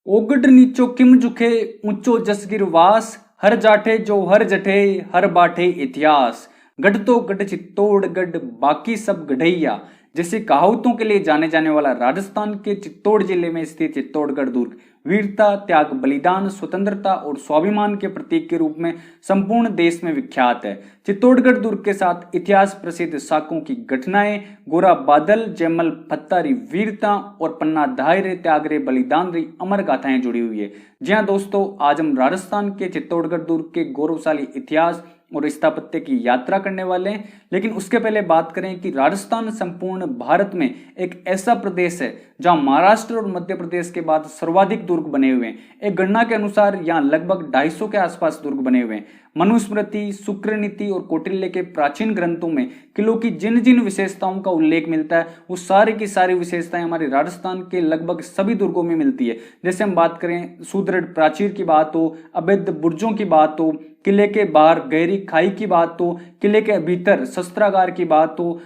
ओगड नीचो किम जुखे ऊंचो जसगिर वास, हर जाठे जो हर जठे हर बाठे इतिहास, गढ़ तो गढ़ चित्तौड़ गढ़ बाकी सब गढ़ैया। जैसे कहावतों के लिए जाने जाने वाला राजस्थान के चित्तौड़ जिले में स्थित चित्तौड़गढ़ दुर्ग वीरता, त्याग, बलिदान, स्वतंत्रता और स्वाभिमान के प्रतीक के रूप में संपूर्ण देश में विख्यात है। चित्तौड़गढ़ दुर्ग के साथ इतिहास प्रसिद्ध साकों की घटनाएं, गोरा बादल, जयमल पत्तारी वीरता और पन्ना धायरे त्यागरे बलिदान री अमर गाथाएं जुड़ी हुई है। जी हाँ दोस्तों, आज हम राजस्थान के चित्तौड़गढ़ दुर्ग के गौरवशाली इतिहास और स्थापत्य की यात्रा करने वाले हैं। लेकिन उसके पहले बात करें कि राजस्थान संपूर्ण भारत में एक ऐसा प्रदेश है जहां महाराष्ट्र और मध्य प्रदेश के बाद सर्वाधिक दुर्ग बने हुए हैं। एक गणना के अनुसार यहाँ लगभग 250 के आसपास दुर्ग बने हुए हैं। मनुस्मृति, शुक्रनीति और कौटिल्य के प्राचीन ग्रंथों में किलों की जिन जिन विशेषताओं का उल्लेख मिलता है वो सारी की सारी विशेषताएं हमारे राजस्थान के लगभग सभी दुर्गों में मिलती है। जैसे हम बात करें सुदृढ़ प्राचीर की बात हो, अवैध बुर्जों की बात हो, किले के बाहर गहरी खाई की बात हो, किले के भीतर शस्त्रागार की बात हो,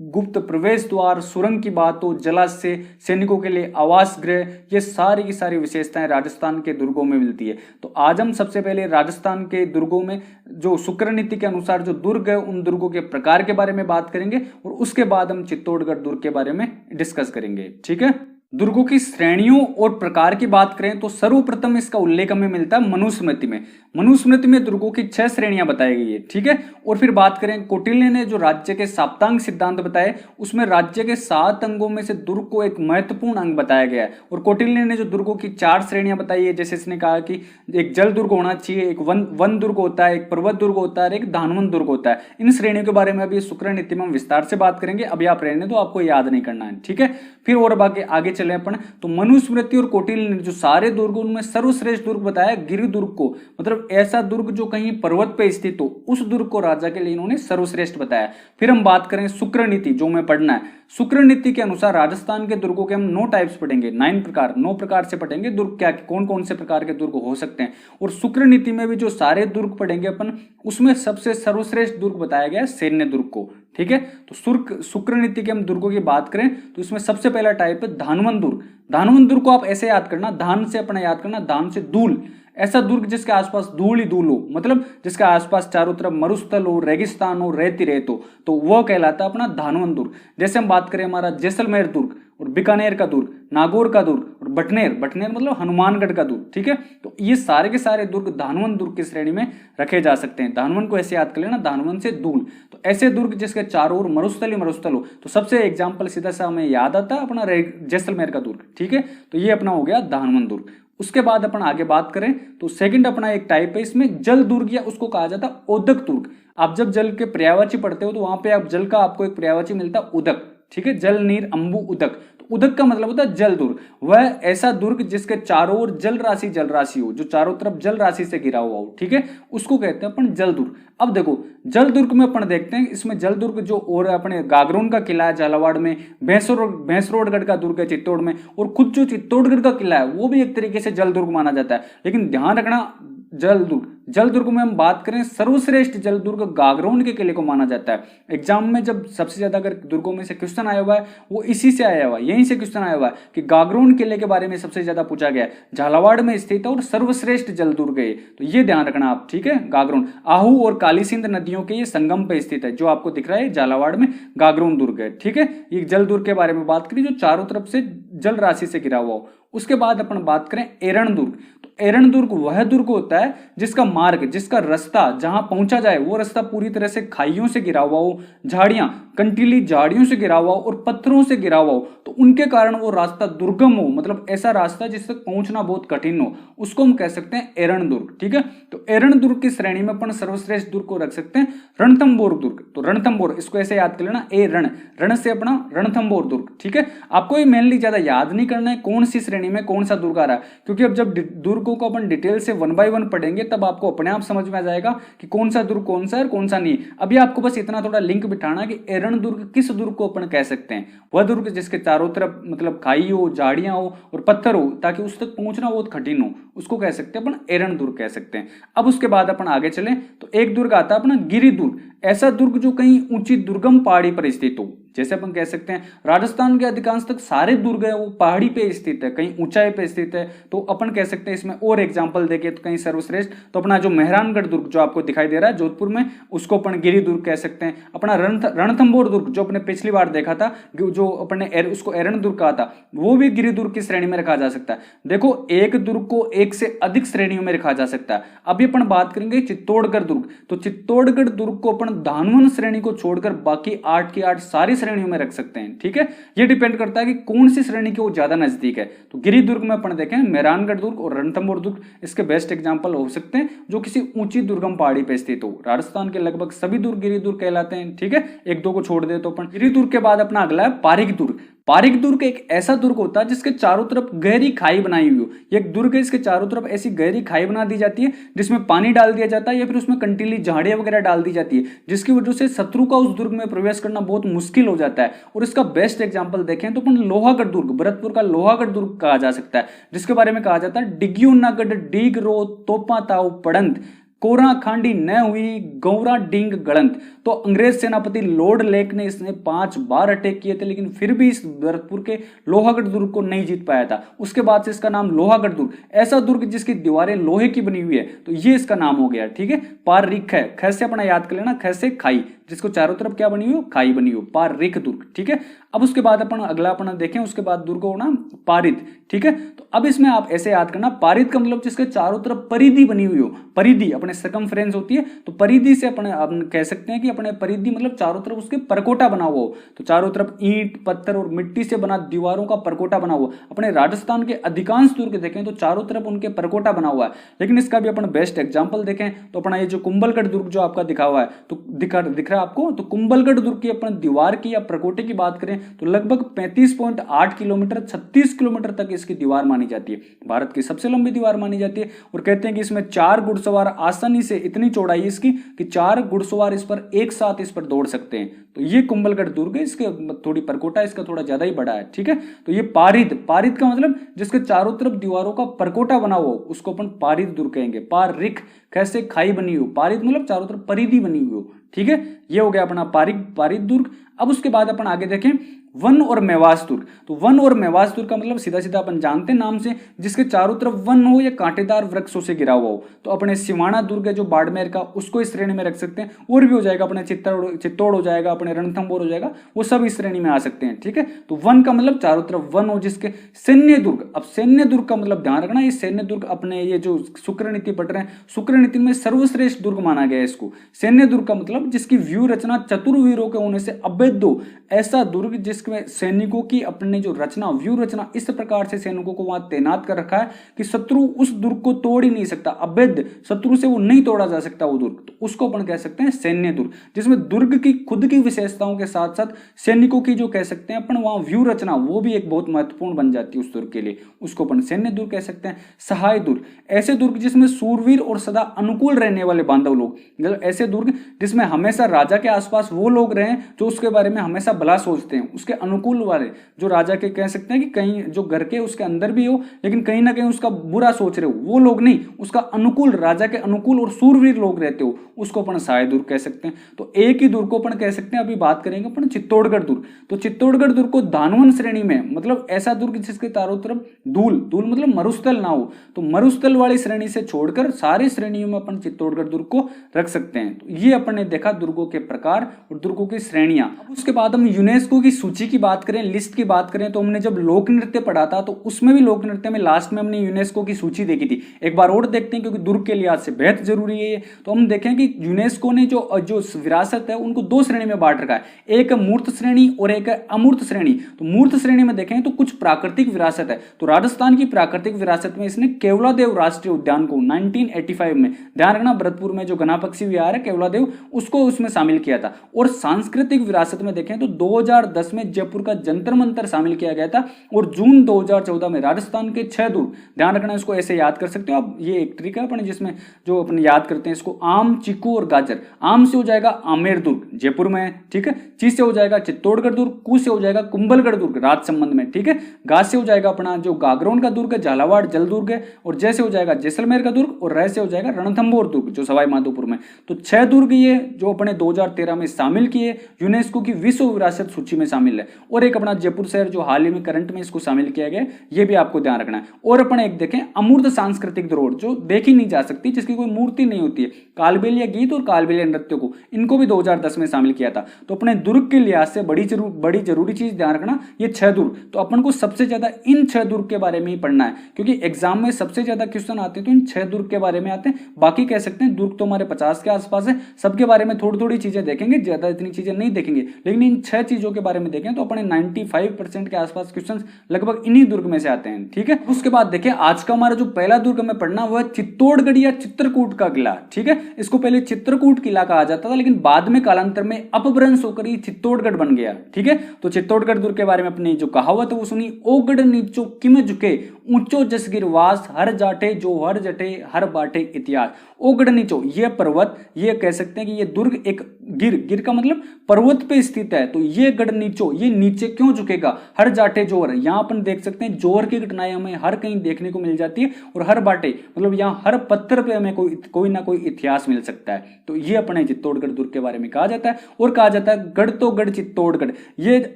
गुप्त प्रवेश द्वार, सुरंग की बात हो, जलाशय, सैनिकों के लिए आवास गृह, ये सारी की सारी विशेषताएं राजस्थान के दुर्गों में मिलती है। तो आज हम सबसे पहले राजस्थान के दुर्गों में जो शुक्रनीति के अनुसार जो दुर्ग है उन दुर्गों के प्रकार के बारे में बात करेंगे और उसके बाद हम चित्तौड़गढ़ दुर्ग के बारे में डिस्कस करेंगे। ठीक है, दुर्गों की श्रेणियों और प्रकार की बात करें तो सर्वप्रथम इसका उल्लेख हमें मिलता है मनुस्मृति में। मनुस्मृति में दुर्गों की 6 श्रेणियां बताई गई है। ठीक है, और फिर बात करें कौटिल्य ने जो राज्य के साप्तांग सिद्धांत बताए उसमें राज्य के 7 अंगों में से दुर्ग को एक महत्वपूर्ण अंग बताया गया है। और कौटिल्य ने जो दुर्गों की 4 श्रेणियां बताई है, जैसे इसने कहा कि एक जल दुर्ग होना चाहिए, एक वन दुर्ग होता है, एक पर्वत दुर्ग होता है, एक धानवन दुर्ग होता है। इन श्रेणियों के बारे में अभी शुक्रनीति में हम विस्तार से बात करेंगे। अभी आप रहने दो, आपको याद नहीं करना है। ठीक है, फिर और आगे चले अपन तो मनुस्मृति और कौटिल्य ने जो सारे दुर्ग उनमें सर्वश्रेष्ठ दुर्ग बताया गिरि दुर्ग को, मतलब ऐसा दुर्ग जो कहीं पर्वत पे स्थित हो, उस दुर्ग को राजा के लिए इन्होंने सर्वश्रेष्ठ बताया। फिर हम बात करें शुक्रनीति, जो हमें पढ़ना है। शुक्रनीति के अनुसार राजस्थान के दुर्गों के हम 9 टाइप्स पढ़ेंगे, 9 प्रकार से पढ़ेंगे दुर्ग क्या कौन कौन से प्रकार के दुर्ग हो सकते हैं। और शुक्रनीति में भी जो सारे दुर्ग पढ़ेंगे अपन, उसमें सबसे सर्वश्रेष्ठ दुर्ग बताया गया है सैन्य दुर्ग को। ठीक है, तो शुक्रनीति के हम दुर्गों की बात करें तो इसमें सबसे पहला टाइप है धानवन दुर्ग। धानवन दुर्ग को आप ऐसे याद करना, धान से अपना याद करना, धान से धूल, ऐसा दुर्ग जिसके आसपास धूल ही धूल हो, मतलब जिसके आसपास चारों तरफ मरुस्थल हो, रेगिस्तान हो, रेत रेत हो, तो वह कहलाता है अपना धानवन दुर्ग। जैसे हम बात करें हमारा जैसलमेर दुर्ग और बीकानेर का दुर्ग, नागौर का दुर्ग और बटनेर मतलब हनुमानगढ़ का दुर्ग। ठीक है, तो ये सारे के सारे दुर्ग धानवन दुर्ग की श्रेणी में रखे जा सकते हैं। धानवन को ऐसे याद कर लेना, धानवन से धूल, तो ऐसे दुर्ग जिसके चारों ओर मरुस्थल ही मरुस्थल हो। तो सबसे एग्जाम्पल सीधा सा हमें याद आता है अपना जैसलमेर का दुर्ग। ठीक है, तो ये अपना हो गया धानवन दुर्ग। उसके बाद अपन आगे बात करें तो सेकंड अपना एक टाइप है इसमें जल दुर्ग, या उसको कहा जाता है उदक दुर्ग। आप जब जल के पर्यायवाची पढ़ते हो तो वहां पे आप जल का आपको एक पर्यायवाची मिलता है उदक। ठीक है, जल नीर अंबु उदक, तो उदक का मतलब होता है जल दुर्ग। वह ऐसा दुर्ग जिसके चारों ओर जल राशि हो, जो चारों तरफ जल राशि से घिरा हुआ हो। ठीक है, उसको कहते हैं अपन जल दुर्ग। अब देखो जल दुर्ग में अपन देखते हैं, इसमें जल दुर्ग जो और अपने गागरोन का किला है झालावाड़ में, भैंसरोडगढ़ का दुर्ग है चित्तौड़ में, और खुद जो चित्तौड़गढ़ का किला है वो भी एक तरीके से जल दुर्ग माना जाता है। लेकिन ध्यान रखना, जल दुर्ग में हम बात करें सर्वश्रेष्ठ जल दुर्ग गागरोन के किले को माना जाता है। एग्जाम में जब सबसे ज्यादा अगर दुर्गों में से क्वेश्चन आया हुआ है वो इसी से आया हुआ है, यहीं से क्वेश्चन आया हुआ है कि गागरोन किले के बारे में सबसे ज्यादा पूछा गया है। झालावाड़ में स्थित है और सर्वश्रेष्ठ जल दुर्ग है, तो ये ध्यान रखना आप। ठीक है, गागरोन आहू और काली सिंध नदियों के ये संगम पे स्थित है, जो आपको दिख रहा है झालावाड़ में गागरोन दुर्ग है। ठीक है, ये जल दुर्ग के बारे में बात करी जो चारों तरफ से जल राशि से घिरा हुआ हो। उसके बाद अपन बात करें एरण दुर्ग, तो एरण दुर्ग वह दुर्ग होता है जिसका मार्ग, जिसका रास्ता जहां पहुंचा जाए वो रास्ता पूरी तरह से खाइयों से घिरा हुआ हो, झाड़ियां कंटीली झाड़ियों से घिरा हुआ हो और पत्थरों से घिरा हुआ हो, तो उनके कारण वो रास्ता दुर्गम हो, मतलब ऐसा रास्ता जिस तक पहुंचना बहुत कठिन हो, उसको हम कह सकते हैं एरण दुर्ग। ठीक है, तो एरण दुर्ग की श्रेणी में अपन सर्वश्रेष्ठ दुर्ग को रख सकते हैं रणथंभौर दुर्ग। तो रणथंभौर, इसको ऐसे याद कर लेना, रण से अपना रणथंभौर दुर्ग। ठीक है, आपको ये मेनली ज्यादा याद नहीं करना है कौन सी श्रेणी में कौन सा दुर्ग आ रहा है, क्योंकि अब जब दुर्गों को अपन डिटेल से 1 बाय 1 पढ़ेंगे तब आपको अपने आप समझ में आ जाएगा कि कौन सा दुर्ग कौन सा है और कौन सा नहीं। अभी आपको बस इतना थोड़ा लिंक बिठाना कि एरण दुर्ग किस दुर्ग को अपन कह सकते हैं, वह दुर्ग जिसके चारों तरफ मतलब खाई हो, झाड़ियां हो और पत्थर हो, ताकि उस तक पहुंचना बहुत कठिन हो, उसको कह सकते हैं अपन एरण दुर्ग कह सकते हैं। अब उसके बाद अपन आगे चलें तो एक दुर्ग आता है अपना गिरि दुर्ग। ऐसा दुर्ग जो कहीं ऊंची दुर्गम पहाड़ी पर स्थित हो। जैसे अपन कह सकते हैं राजस्थान के अधिकांश तक सारे दुर्ग है वो पहाड़ी पे स्थित है, कहीं ऊंचाई पे स्थित है। तो अपन कह सकते हैं इसमें और एग्जांपल देखें तो कहीं सर्वश्रेष्ठ तो अपना जो मेहरानगढ़ दुर्ग जो आपको दिखाई दे रहा है जोधपुर में, उसको अपन गिरि दुर्ग कह सकते हैं। अपना रणथंभौर दुर्ग जो अपने पिछली बार देखा था, जो अपने उसको एरन दुर्ग कहा था, वो भी गिरि दुर्ग की श्रेणी में रखा जा सकता है। देखो एक दुर्ग को एक से अधिक श्रेणियों में रखा जा सकता है। अभी अपन बात करेंगे चित्तौड़गढ़ दुर्ग, तो चित्तौड़गढ़ दुर्ग को अपन धानवन श्रेणी को छोड़कर बाकी 8 की 8 सारी श्रेणियों में रख सकते हैं। ठीक है, ये डिपेंड करता है कि कौन सी श्रेणी के वो ज्यादा नजदीक है। तो गिरि दुर्ग में अपन देखें मेहरानगढ़ दुर्ग और रणथंभौर दुर्ग इसके बेस्ट एग्जांपल हो सकते हैं जो किसी ऊंची दुर्गम पहाड़ी पे स्थित हो। राजस्थान के लगभग सभी दुर्ग गिरि दुर्ग कहलाते हैं। ठीक है, एक दो को छोड़ दे तो अपन गिरि दुर्ग के बाद अपना अगला है पारीक दुर्ग। पारीक दुर्ग एक ऐसा दुर्ग होता है जिसके चारों तरफ गहरी खाई बनाई हुई हो। ये एक दुर्ग है, इसके चारों तरफ ऐसी गहरी खाई बना दी जाती है जिसमें पानी डाल दिया जाता है या फिर उसमें कंटीली झाड़ियां वगैरह डाल दी जाती है, जिसकी वजह से शत्रु का उस दुर्ग में प्रवेश करना बहुत मुश्किल हो जाता है। और इसका बेस्ट एग्जांपल देखें तो अपन लोहागढ़ दुर्ग, भरतपुर का लोहागढ़ दुर्ग कहा जा सकता है, जिसके बारे में कहा जाता है डिग्यूनागढ़ डीग रो तोपा ताऊ पड़ंत कोरा खांडी न हुई गौरा डिंग गड़ंत। तो अंग्रेज सेनापति लॉर्ड लेक ने इसने 5 बार अटैक किए थे, लेकिन फिर भी इस भरतपुर के लोहागढ़ दुर्ग को नहीं जीत पाया था। उसके बाद से इसका नाम लोहागढ़ दुर्ग, ऐसा दुर्ग जिसकी दीवारें लोहे की बनी हुई है, तो ये इसका नाम हो गया। ठीक है, पार रिख है, ख से अपना याद कर लेना, ख से खाई, जिसको चारों तरफ क्या बनी हुई हो, खाई बनी हो, पार रिख दुर्ग। ठीक है, अब उसके बाद अपन अगला अपना देखें, उसके बाद दुर्ग होना पारित। ठीक है, तो अब इसमें आप ऐसे याद करना, पारित का मतलब जिसके चारों तरफ परिधि बनी हुई हो। परिधि अपने सर्कमफ्रेंस होती है, तो परिधि से अपन कह सकते हैं कि अपने परिधि मतलब चारों तरफ उसके परकोटा बना हुआ हो। तो चारों तरफ ईंट पत्थर और मिट्टी से बना दीवारों का परकोटा बना हुआ। अपने राजस्थान के अधिकांश दुर्ग देखें तो चारों तरफ उनके परकोटा बना हुआ है। लेकिन इसका भी अपन बेस्ट एग्जांपल देखें तो अपना ये जो कुंभलगढ़ दुर्ग जो आपका दिखा हुआ है, तो दिख रहा है आपको, तो कुंभलगढ़ दुर्ग की अपन दीवार की या परकोटे की बात करें तो लगभग 35.8 किलोमीटर 36 किलोमीटर तक इसकी दीवार मानी जाती है। भारत की सबसे लंबी दीवार मानी जाती है। और कहते हैं कि इसमें 4 घुड़सवार आसानी से, इतनी चौड़ाई इसकी कि 4 घुड़सवार इस पर एक साथ इस पर दौड़ सकते हैं। तो ये कुंभलगढ़ दुर्ग है, इसके थोड़ी परकोटा इसका थोड़ा ज्यादा ही बड़ा है। ठीक है, तो ये पारिद, पारिद का मतलब जिसके चारों तरफ दीवारों का परकोटा बना हो उसको अपन पारिद दुर्ग कहेंगे। पार रिख कैसे खाई बनी हो, पारिद मतलब चारों तरफ परिधि बनी हुई हो। ठीक है, ये हो गया अपना पारिद दुर्ग। अब उसके बाद अपन आगे देखें वन और मेवास दुर्ग। तो वन और मेवास दुर्ग का मतलब सीधा सीधा अपन जानते हैं नाम से, जिसके चारों तरफ वन हो या कांटेदार वृक्षों से घिरा हुआ हो। तो अपने सिवाना दुर्ग है जो बाड़मेर का, उसको इस श्रेणी में रख सकते हैं। और भी हो जाएगा अपने चित्तौड़ हो जाएगा, अपने रणथंभौर हो जाएगा, वो सब इस श्रेणी में आ सकते हैं। ठीक है, तो वन का मतलब चारों तरफ वन हो जिसके। सैन्य दुर्ग, अब सैन्य दुर्ग का मतलब ध्यान रखना, ये सैन्य दुर्ग अपने ये जो शुक्र नीति पढ़ रहे हैं, शुक्र नीति में सर्वश्रेष्ठ दुर्ग माना गया है इसको। सैन्य दुर्ग का मतलब जिसकी व्यू रचना चतुर्वीरों के होने से अभेद्य हो, ऐसा दुर्ग जिसमें सैनिकों की अपने जो रचना, व्यू रचना इस प्रकार से सैनिकों को वहां तैनात कर रखा है कि शत्रु उस दुर्ग को तोड़ ही नहीं सकता, अभेद्य, शत्रु से वो नहीं तोड़ा जा सकता वो दुर्ग। तो उसको अपन कह सकते हैं सैन्य दुर्ग, जिसमें दुर्ग की खुद की विशेषताओं के साथ साथ सैनिकों की जो कह सकते हैं अपन वहां व्यू रचना, वो भी एक बहुत महत्वपूर्ण बन जाती है उस दुर्ग के लिए, उसको अपन सैन्य दुर्ग कह सकते हैं। सहाय दुर्ग, ऐसे दुर्ग जिसमें सूरवीर और सदा अनुकूल रहने वाले बांधव लोग, मतलब ऐसे दुर्ग जिसमें हमेशा राजा के आसपास वो लोग रहें जो उसके बारे में हमेशा भला सोचते हैं, उसके अनुकूल वाले, जो राजा के कह सकते हैं कि कहीं जो घर के उसके अंदर भी हो लेकिन कहीं ना कहीं उसका बुरा सोच रहे हो, वो लोग नहीं, उसका अनुकूल, राजा के अनुकूल और सूरवीर लोग रहते हो, उसको अपन सहाय दुर्ग कह सकते हैं। तो एक ही दुर्ग को अपन कह सकते हैं, अभी बात करेंगे अपन चित्तौड़गढ़ दुर्ग। तो चित्तौड़गढ़ दुर्ग को धानवन श्रेणी में, मतलब ऐसा दुर्ग जिसके चारों तरफ धूल, धूल मतलब मरुस्थल ना हो, तो मरुस्थल वाली श्रेणी से छोड़कर सारी श्रेणियों में अपन चित्तौड़गढ़ दुर्ग को रख सकते हैं। तो ये अपन ने देखा दुर्गों के प्रकार और दुर्गों की श्रेणियां। उसके बाद हम यूनेस्को की सूची की बात करें, लिस्ट की बात करें, तो हमने जब लोक नृत्य पढ़ा था तो उसमें भी लोक नृत्य में लास्ट में हमने यूनेस्को की सूची देखी थी। एक बार और देखते हैं क्योंकि दुर्ग के लिहाज से बेहद जरूरी है ये। तो हम देखें कि यूनेस्को ने जो विरासत है उनको 2 श्रेणी में बांट रखा है, एक मूर्त श्रेणी और एक अमूर्त श्रेणी। तो मूर्त श्रेणी में देखें तो कुछ प्राकृतिक विरासत है, तो राजस्थान की प्राकृतिक विरासत में इसने केवलादेव राष्ट्रीय उद्यान को 1985 में, ध्यान रखना भरतपुर में जो घना पक्षी विहार है केवलादेव, उसको उसमें शामिल किया था। और सांस्कृतिक विरासत में देखें तो 2010 में जयपुर का जंतर मंतर शामिल किया गया था और जून 2014 में राजस्थान के 6 दुर्ग, ध्यान रखना इसको ऐसे याद कर सकते हो आप, ये एक ट्रिक है अपन जिसमें जो अपन याद करते हैं इसको, आम, चीकू और गाजर। आम से हो जाएगा आमेर दुर्ग, जयपुर में है, ठीक है। ची से हो जाएगा चित्तौड़गढ़ दुर्ग, कू से हो जाएगा कुंभलगढ़ दुर्ग राजसमंद में, ठीक है। गा से हो जाएगा अपना जो गागरोन का दुर्ग है, झालावाड़ जल दुर्ग है, और जय से हो जाएगा जैसलमेर का दुर्ग, और रै से हो जाएगा रणथंभौर दुर्ग जो सवाई माधोपुर में। तो 6 दुर्ग ये जो अपने 2013 में शामिल किए, यूनेस्को की विश्व विरासत सूची में शामिल है। और एक अपना जयपुर शहर जो हाल ही में करंट में इसको शामिल किया गया, ये भी आपको ध्यान रखना है। और अपन एक देखें अमूर्त सांस्कृतिक धरोहर जो देखी नहीं जा सकती, जिसकी कोई मूर्ति नहीं होती है, कालबेलिया गीत और कालबेलिया नृत्य को, इनको भी 2010 में शामिल किया था। तो अपने दुर्ग के लिहाज से बड़ी जरूरी चीज ध्यान रखना, ये 6 दुर्ग। तो अपन को सबसे ज्यादा इन 6 दुर्ग के बारे में ही पढ़ना है, क्योंकि एग्जाम में सबसे ज्यादा क्वेश्चन आते हैं तो इन 6 दुर्ग के बारे में आते हैं। बाकी कह सकते हैं दुर्ग तो हमारे 50 के आसपास है, सबके बारे में थोड़ी थोड़ी चीजें देखेंगे, ज्यादा इतनी चीजें नहीं देखेंगे, लेकिन इन 6 चीजों के बारे में देखें तो अपने 95% के आसपास क्वेश्चन लगभग इन्हीं दुर्ग में से आते हैं, ठीक है। उसके बाद देखें आज का हमारा जो पहला दुर्ग हमें पढ़ना वो है चित्तौड़गढ़ या चित्रकूट का किला, ठीक है। इसको पहले चित्रकूट किला कहा जाता था, लेकिन बाद में कालांतर में अपभ्रंश होकर ये चित्तौड़गढ़ बन गया, ठीक है। तो चित्तौड़गढ़ दुर्ग के बारे में अपनी जो कहावत है वो सुनी, ओगढ़ नीचो किम झुके ऊंचो जस गिरवास, हर जाटे जो हर जटे हर बाटे इतिहास। ओगढ़ नीचो ये पर्वत, ये कह सकते हैं कि ये दुर्ग एक गिर का मतलब पर्वत पे स्थित है। तो ये गढ़ नीचो, ये नीचे क्यों झुकेगा, हर जाटे जोर, यहाँ अपन देख सकते हैं जोर की घटनाएं हमें हर कहीं देखने को मिल जाती है, और हर बाटे मतलब यहाँ हर पत्थर पे हमें कोई ना कोई इतिहास मिल सकता है। तो ये अपने चित्तौड़गढ़ दुर्ग के बारे में कहा जाता है। और कहा जाता है गढ़ तो गढ़ चित्तौड़गढ़, ये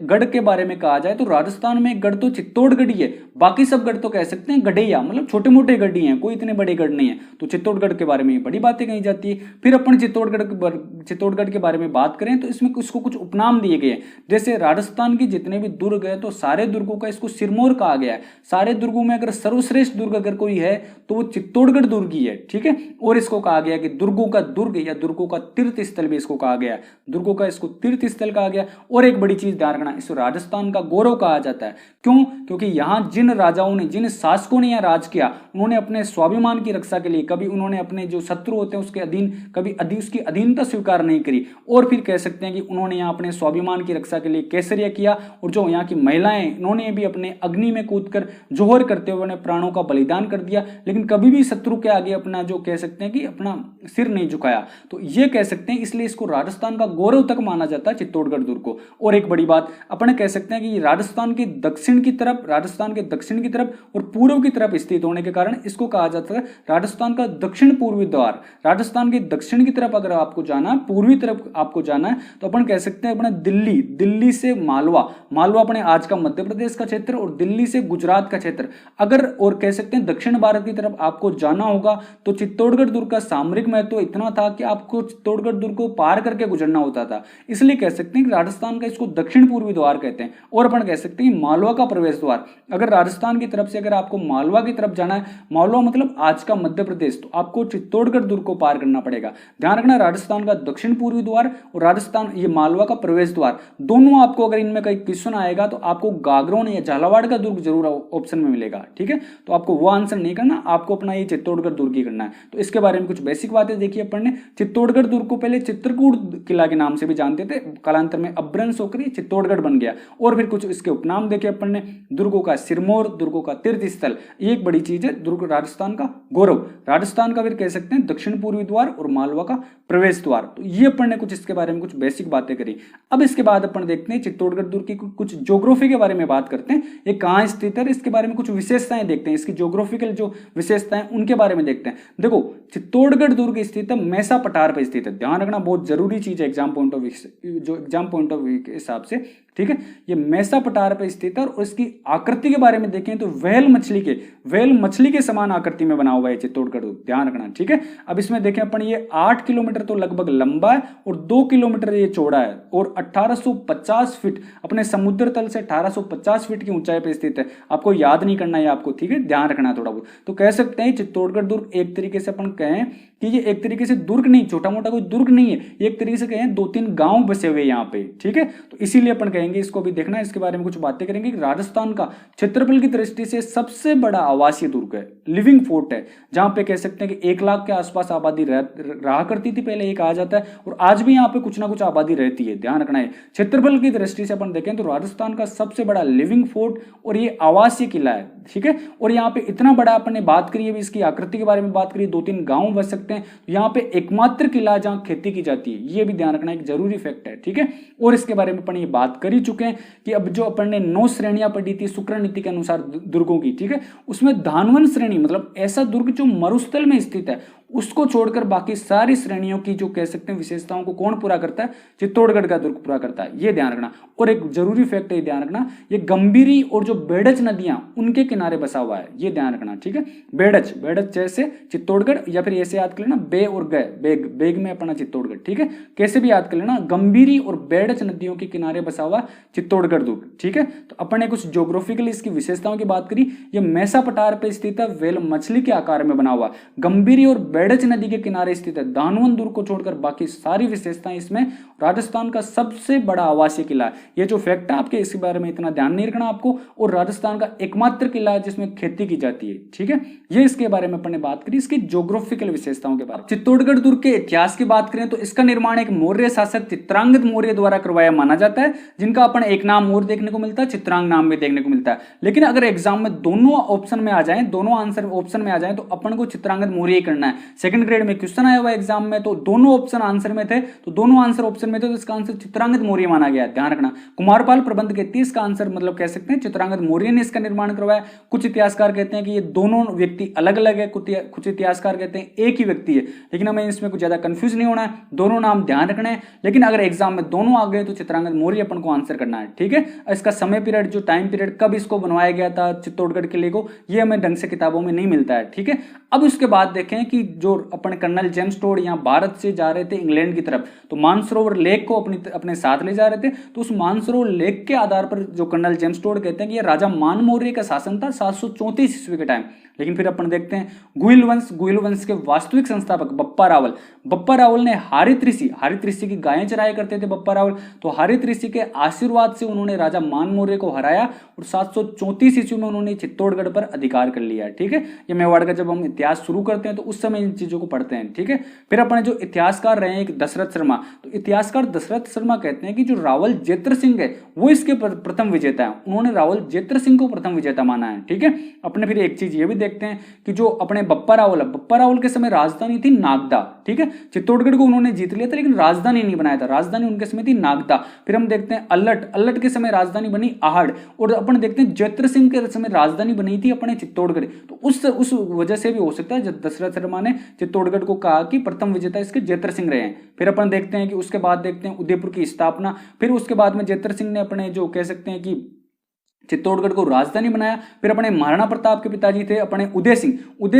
गढ़ के बारे में कहा जाए तो राजस्थान में गढ़ तो चित्तौड़गढ़ ही है, बाकी सब गढ़ तो कह सकते हैं गढ़ैया, मतलब छोटे मोटे गढ़ ही हैं, कोई इतने बड़े गढ़ नहीं है। तो चित्तौड़गढ़ के बारे में बड़ी बातें कही जाती है। फिर अपन चित्तौड़गढ़ के बारे में बात करें तो इसमें इसको कुछ उपनाम दिए गए हैं, जैसे राजस्थान के जितने भी दुर्ग है तो सारे दुर्गों का इसको सिरमौर कहा गया है। सारे दुर्गों में अगर सर्वश्रेष्ठ दुर्ग अगर कोई है तो वो चित्तौड़गढ़ दुर्ग ही है, ठीक है। और इसको कहा गया कि दुर्गों का दुर्ग या दुर्गों का तीर्थ स्थल भी इसको कहा गया है, दुर्गों का इसको तीर्थ स्थल कहा गया। और एक बड़ी चीज ध्यान रखना, इसको राजस्थान का गौरव कहा जाता है। क्यों? क्योंकि यहाँ जिन राजाओं ने, जिन शासकों ने यहाँ राज किया, उन्होंने अपने स्वाभिमान की रक्षा के लिए कभी उन्होंने अपने जो शत्रु होते हैं उसके अधीन कभी उसकी अधीनता स्वीकार नहीं करी। और फिर कह सकते हैं कि उन्होंने यहाँ अपने स्वाभिमान की रक्षा के लिए केसरिया किया। और जो यहाँ की महिलाएं, उन्होंने भी अपने अग्नि में कूदकर जोहर करते हुए अपने प्राणों का बलिदान कर दिया, लेकिन कभी भी शत्रु के आगे अपना जो कह सकते हैं कि अपना सिर नहीं झुकाया। तो ये कह सकते हैं, इसलिए इसको राजस्थान का गौरव तक माना जाता है चित्तौड़गढ़ दुर्ग को। और एक बड़ी बात अपने कह सकते हैं कि राजस्थान के दक्षिण की तरफ और पूर्व की तरफ स्थित होने के कारण इसको कहा जाता है राजस्थान का दक्षिण पूर्वी द्वार। राजस्थान के दक्षिण की तरफ अगर आपको जाना है, पूर्वी तरफ आपको जाना है, तो अपन कह सकते हैं अपना दिल्ली से मालवा अपने आज का मध्य प्रदेश का क्षेत्र, और दिल्ली से गुजरात का क्षेत्र अगर, और कह सकते हैं दक्षिण भारत की तरफ आपको जाना होगा तो चित्तौड़गढ़ दुर्ग का सामरिक महत्व इतना था कि आपको चित्तौड़गढ़ दुर्ग को पार करके गुजरना होता था। इसलिए कह सकते हैं कि राजस्थान का इसको दक्षिण पूर्वी द्वार कहते हैं। और अपन कह सकते हैं मालवा का प्रवेश द्वार, अगर राजस्थान की तरफ से अगर आपको मालवा की तरफ जाना है, मालवा मतलब आज का मध्य प्रदेश, तो आपको चित्तौड़गढ़ दुर्ग को पार करना पड़ेगा। ध्यान रखना, राजस्थान का दक्षिण पूर्वी द्वार और राजस्थान ये मालवा का प्रवेश द्वार, दोनों आपको अगर इनमें कहीं क्वेश्चन आएगा तो आपको गागरोन या झालावाड़ का दुर्ग जरूर ऑप्शन में मिलेगा, ठीक है। तो आपको वो आंसर नहीं करना, आपको अपना ये चित्तौड़गढ़ दुर्ग ही करना है। तो इसके बारे में कुछ बेसिक बातें देखिए अपन ने। चित्तौड़गढ़ दुर्ग को पहले चित्रकूट किला के नाम से भी जानते थे, कालांतर में अपभ्रंश होकर ये चित्तौड़गढ़ बन गया। और फिर कुछ इसके उपनाम देखे अपन ने, दुर्गों का सिरमौर, दुर्गों का तीर्थ स्थल, ये एक बड़ी चीज है, दुर्ग राजस्थान का गौरव, राजस्थान का फिर कह सकते हैं दक्षिण पूर्वी द्वार और मालवा का प्रवेश द्वार। तो ये अपन ने कुछ इसके बारे में कुछ बेसिक बातें करी। अब इसके बाद अपन देखते हैं चित्तौड़गढ़ दुर्ग की कुछ ज्योग्राफी के बारे में बात करते हैं, ये कहाँ स्थित है, इसके बारे में कुछ विशेषताएं देखते हैं, इसकी ज्योग्राफिकल जो विशेषताएं उनके बारे में देखते हैं। देखो चित्तौड़गढ़ दुर्ग स्थित है मैसा पठार पर स्थित है, ध्यान रखना बहुत जरूरी चीज है एग्जाम पॉइंट ऑफ व्यू के हिसाब से, ठीक है। ये मैसा पठार पर स्थित है और इसकी आकृति के बारे में देखें तो व्हेल मछली के समान आकृति में बना हुआ है चित्तौड़गढ़, ध्यान रखना, ठीक है। अब इसमें देखें अपन, ये 8 किलोमीटर तो लगभग लंबा है और 2 किलोमीटर ये चौड़ा है और 1850 फीट अपने समुद्र तल से 1850 फीट की ऊंचाई पर स्थित है। आपको याद नहीं करना है आपको, ठीक है, ध्यान रखना थोड़ा बहुत। तो कह सकते हैं चित्तौड़गढ़ दुर्ग एक तरीके से अपन कहें कि ये एक तरीके से दुर्ग नहीं, छोटा मोटा कोई दुर्ग नहीं है, एक तरीके से कहें 2-3 गांव बसे हुए यहाँ पे, ठीक है। तो इसीलिए अपन कहेंगे, इसको भी देखना, इसके बारे में कुछ बातें करेंगे कि राजस्थान का क्षेत्रफल की दृष्टि से सबसे बड़ा आवासीय दुर्ग है, लिविंग फोर्ट है, जहां पे कह सकते हैं कि 1 लाख के आसपास आबादी रहा करती थी पहले, ये कहा जाता है, और आज भी यहाँ पे कुछ ना कुछ आबादी रहती है, ध्यान रखना है। क्षेत्रफल की दृष्टि से अपन देखें तो राजस्थान का सबसे बड़ा लिविंग फोर्ट और ये आवासीय किला है, ठीक है। और यहाँ पे इतना बड़ा अपने बात करिए, भी इसकी आकृति के बारे में बात करिए, 2-3 गांव बस सकते हैं। तो यहाँ पे एकमात्र किला जहाँ खेती की जाती है, ये भी ध्यान रखना एक जरूरी फैक्ट है, ठीक है। और इसके बारे में अपन ये बात कर ही चुके हैं कि अब जो अपन ने 9 श्रेणियां पढ़ी थी शुक्र नीति के अनुसार दुर्गों की, ठीक है, उसमें धानवन श्रेणी मतलब ऐसा दुर्ग जो मरुस्थल में स्थित है, उसको छोड़कर बाकी सारी श्रेणियों की जो कह सकते हैं विशेषताओं को कौन पूरा करता है, चित्तौड़गढ़ का दुर्ग पूरा करता है, ये ध्यान रखना। और एक जरूरी फैक्ट है ध्यान रखना, ये गंभीरी और जो बेड़च नदियां उनके किनारे बसा हुआ है, ये ध्यान रखना, ठीक है। बेड़च बेड़च जैसे चित्तौड़गढ़, या फिर ऐसे याद कर लेना बे और गए, बेग बेग में अपना चित्तौड़गढ़, ठीक है, कैसे भी याद कर लेना, गंभीरी और बेड़च नदियों के किनारे बसा हुआ चित्तौड़गढ़ दुर्ग, ठीक है। तो अपन ने कुछ ज्योग्राफिकल इसकी विशेषताओं की बात करी। ये मैसा पठार पे स्थित है, वेल मछली के आकार में बना हुआ, गंभीरी और बेड़च नदी के किनारे स्थित है। धानवन दुर्ग को छोड़कर बाकी सारी विशेषताएं इसमें राजस्थान का सबसे बड़ा आवासीय किला है। ये जो फैक्ट है आपके, इसके बारे में इतना ध्यान नहीं रखना आपको। और राजस्थान का एकमात्र किला है जिसमें खेती की जाती है, ठीक है। ये इसके बारे में अपन ने बात करी, इसकी ज्योग्राफिकल विशेषताओं के बारे में। चित्तौड़गढ़ दुर्ग के इतिहास की बात करें तो इसका निर्माण एक मौर्य शासक चित्रांगद मौर्य द्वारा करवाया माना जाता है, जिनका अपन एक नाम और देखने को मिलता है, चित्रांग नाम भी देखने को मिलता है। लेकिन अगर एग्जाम में दोनों ऑप्शन में आ जाए, दोनों आंसर ऑप्शन में आ जाए, तो अपन को चित्रांगद मौर्य ही करना है। सेकंड ग्रेड में क्वेश्चन आया हुआ एग्जाम में, तो दोनों ऑप्शन आंसर में थे, तो दोनों आंसर ऑप्शन में थे, तो इसका आंसर चित्रांगद मौर्य माना गया है, ध्यान रखना। कुमारपाल प्रबंध कहती है इसका आंसर, मतलब कह सकते हैं चित्रांगद मौर्य ने इसका निर्माण करवाया। कुछ इतिहासकार कहते हैं कि ये दोनों व्यक्ति अलग अलग है, कुछ इतिहासकार कहते हैं एक ही व्यक्ति है, लेकिन हमें इसमें कुछ ज्यादा कंफ्यूज नहीं होना है, दोनों नाम ध्यान रखना है। लेकिन अगर एग्जाम में दोनों आ गए तो चित्रांगद मौर्य अपन को आंसर करना है, ठीक है। इसका समय पीरियड, जो टाइम पीरियड कब इसको बनवाया गया था चित्तौड़गढ़ किले को, ये हमें ढंग से किताबों में नहीं मिलता है, ठीक है। अब उसके बाद देखें कि जो अपन कर्नल जेम्स टोड यहाँ भारत से जा रहे थे इंग्लैंड की तरफ, तो मानसरोवर लेक को अपने साथ ले जा रहे थे। तो उस मानसरोवर लेक के आधार पर जो कर्नल जेम्स टोड कहते हैं कि ये राजा मान मौर्य का शासन था 734 ईस्वी के टाइम। लेकिन फिर अपन देखते हैं गुहिल वंश के वास्तविक संस्थापक बप्पा रावल ने हारित ऋषि की गायें चराया करते थे बप्पा रावल, तो हारित ऋषि के आशीर्वाद से उन्होंने राजा मान मौर्य को हराया और 734 ईस्वी में उन्होंने चित्तौड़गढ़ पर अधिकार कर लिया, ठीक है। ये मेवाड़ का जब हम इतिहास शुरू करते हैं तो उस समय इन चीजों को पढ़ते हैं, ठीक है। फिर अपने जो इतिहासकार रहे हैं एक दशरथ शर्मा, तो इतिहासकार दशरथ शर्मा कहते हैं कि जो रावल जेत्र सिंह है वो इसके प्रथम विजेता है, उन्होंने रावल जेत्र सिंह को प्रथम विजेता माना है, ठीक है। अपने फिर एक चीज ये भी देखते हैं कि जो अपने बप्पा रावल के समय राजधानी थी नागदा, ठीक है। चित्तौड़गढ़ को उन्होंने जीत लिया था लेकिन राजधानी नहीं बनाया था, राजधानी उनके समय थी नागदा। फिर हम देखते हैं अल्लट के समय राजधानी बनी आहड़, और अपन देखते हैं जेत्र सिंह के समय राजधानी बनी थी अपने चित्तौड़गढ़। तो उस वजह से भी हो सकता है जब दशरथ शर्मा ने चित्तौड़गढ़ को कहा कि प्रथम विजेता इसके जेत्र सिंह रहे हैं। फिर अपन देखते हैं कि उसके बाद देखते हैं उदयपुर की स्थापना, फिर उसके बाद में जेत्र सिंह ने अपने जो कह सकते हैं कि चित्तौड़गढ़ को राजधानी बनाया। फिर अपने महाराणा प्रताप के पिताजी थे अपने उदय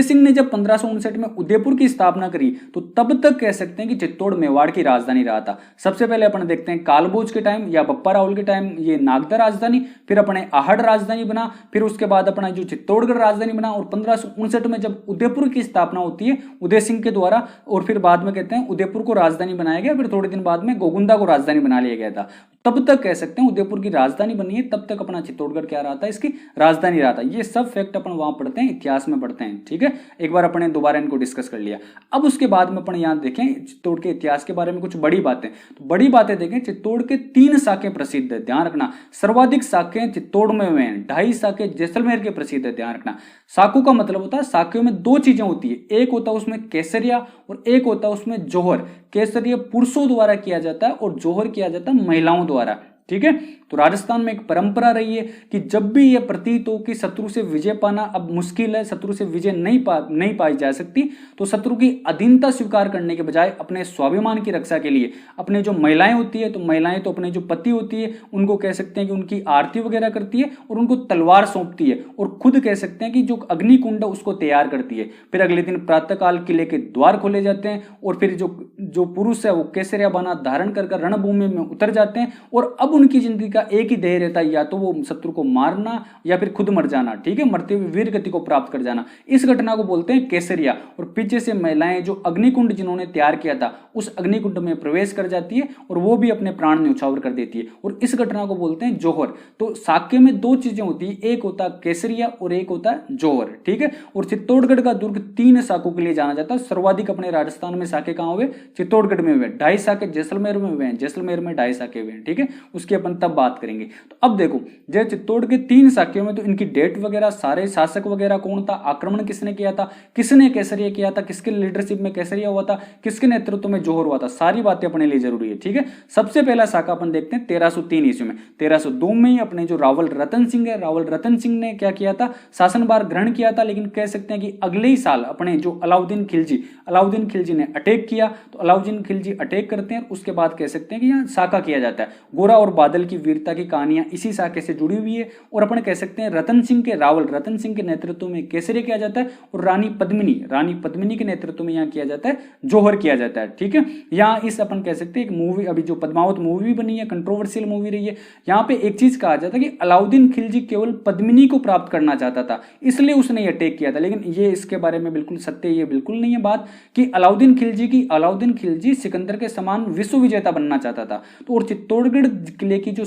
सिंह ने जब 1559 में उदयपुर की स्थापना करी तो तब तक कह सकते हैं कि चित्तौड़ मेवाड़ की राजधानी रहा था। सबसे पहले अपन देखते हैं कालभोज के टाइम या बप्पा रावल के टाइम ये नागदा राजधानी, फिर अपने आहड़ राजधानी बना, फिर उसके बाद अपना जो चित्तौड़गढ़ राजधानी बना, और 1559 में जब उदयपुर की स्थापना होती है उदय सिंह के द्वारा, और फिर बाद में कहते हैं उदयपुर को राजधानी बनाया गया, फिर थोड़े दिन बाद में गोगुंदा को राजधानी बना लिया गया था। तब तक कह सकते हैं उदयपुर की राजधानी बनी है, तब तक अपना चित्तौड़गढ़ क्या रहा था, इसकी राजधानी रहा था। ये सब फैक्ट अपन वहां पढ़ते हैं, इतिहास में पढ़ते हैं, ठीक है। एक बार अपने दोबारा इनको डिस्कस कर लिया। अब उसके बाद में अपन यहाँ देखें चित्तौड़ के इतिहास के बारे में कुछ बड़ी बातें, तो बड़ी बातें देखें। चित्तौड़ के 3 शाखें प्रसिद्ध है, ध्यान रखना। सर्वाधिक शाखें चित्तौड़ में हुए हैं, 2.5 शाखें जैसलमेर के प्रसिद्ध है, ध्यान रखना। शाखों का मतलब होता है शाखों में 2 चीजें होती है, एक होता है उसमें केसरिया और एक होता है उसमें जोहर। केसरिया पुरुषों द्वारा किया जाता है और जोहर किया जाता है महिलाओं द्वारा, ठीक है। तो राजस्थान में एक परंपरा रही है कि जब भी यह प्रतीत हो कि शत्रु से विजय पाना अब मुश्किल है, शत्रु से विजय नहीं पाई जा सकती, तो शत्रु की अधीनता स्वीकार करने के बजाय अपने स्वाभिमान की रक्षा के लिए अपने जो महिलाएं होती है, तो महिलाएं तो अपने जो पति होती है उनको कह सकते हैं कि उनकी आरती वगैरह करती है और उनको तलवार सौंपती है, और खुद कह सकते हैं कि जो अग्निकुंड है उसको तैयार करती है। फिर अगले दिन प्रातःकाल किले के द्वार खोले जाते हैं और फिर जो पुरुष है वो केसरिया बाना धारण कर रणभूमि में उतर जाते हैं, और अब उनकी जिंदगी का एक ही ध्येय रहता है, या तो वो शत्रु को मारना या फिर खुद मर जाना, ठीक है, मरते हुए वीर गति को प्राप्त कर जाना। इस घटना को बोलते हैं केसरिया। और पीछे से महिलाएं जो अग्निकुंड जिन्होंने तैयार किया था उस अग्निकुंड में प्रवेश कर जाती है और वो भी अपने प्राण न्यौछावर कर देती है, और इस घटना को बोलते हैं जोहर। तो शाक्य में 2 चीजें होती है, एक होता है केसरिया और एक होता है जोहर, ठीक है। और चित्तौड़गढ़ का दुर्ग 3 शाखों के लिए जाना जाता है। सर्वाधिक अपने राजस्थान में शाखे कहां हुए, चित्तौड़गढ़ में हुए, 2.5 शाखे जैसलमेर में हुए हैं, जैसलमेर में 2.5 शाखे हुए हैं, ठीक है। उसके उसकी अपन तब बात करेंगे। तो अब देखो, जय चित्तौड़ के 3 साक्यों में तो इनकी डेट वगैरह, सारे शासक वगैरह कौन था, आक्रमण किसने किया था, किसने केसरिया किया था, किसके लीडरशिप में केसरिया हुआ था, किसके नेतृत्व में जौहर हुआ था, सारी बातें अपने लिए जरूरी है। ठीक है, सबसे पहला साका अपन देखते हैं 1303 ईस्वी में। 1302 में ही अपने जो रावल रतन सिंह है, रावल रतन सिंह ने क्या किया था, शासनभार ग्रहण किया था। लेकिन कह सकते हैं कि अगले ही साल अपने जो अलाउद्दीन खिलजी ने अटैक किया। तो अलाउद्दीन खिलजी अटैक करते हैं, उसके बाद कह सकते हैं कि यहाँ साका किया जाता है। गोरा और बादल की वीरता की कहानियां इसी साके से जुड़ी हुई है। और अपन कह सकते हैं रावल रतन सिंह के नेतृत्व में केसरिया किया जाता है, और रानी पद्मिनी के नेतृत्व में यहाँ किया जाता है जौहर किया जाता है। ठीक है, यहाँ इस अपन कह सकते हैं एक मूवी, अभी जो पद्मावत मूवी बनी है, कंट्रोवर्शियल मूवी रही है, यहाँ पे एक चीज कहा जाता है कि अलाउद्दीन खिलजी केवल पद्मिनी को प्राप्त करना चाहता था, इसलिए उसने अटैक किया था। लेकिन ये इसके बारे में बिल्कुल सत्य, ये बिल्कुल नहीं है बात कि अलाउद्दीन खिलजी सिकंदर के समान विश्व विजेता बनना चाहता था। तो और चित्तौड़गढ़ किले की जो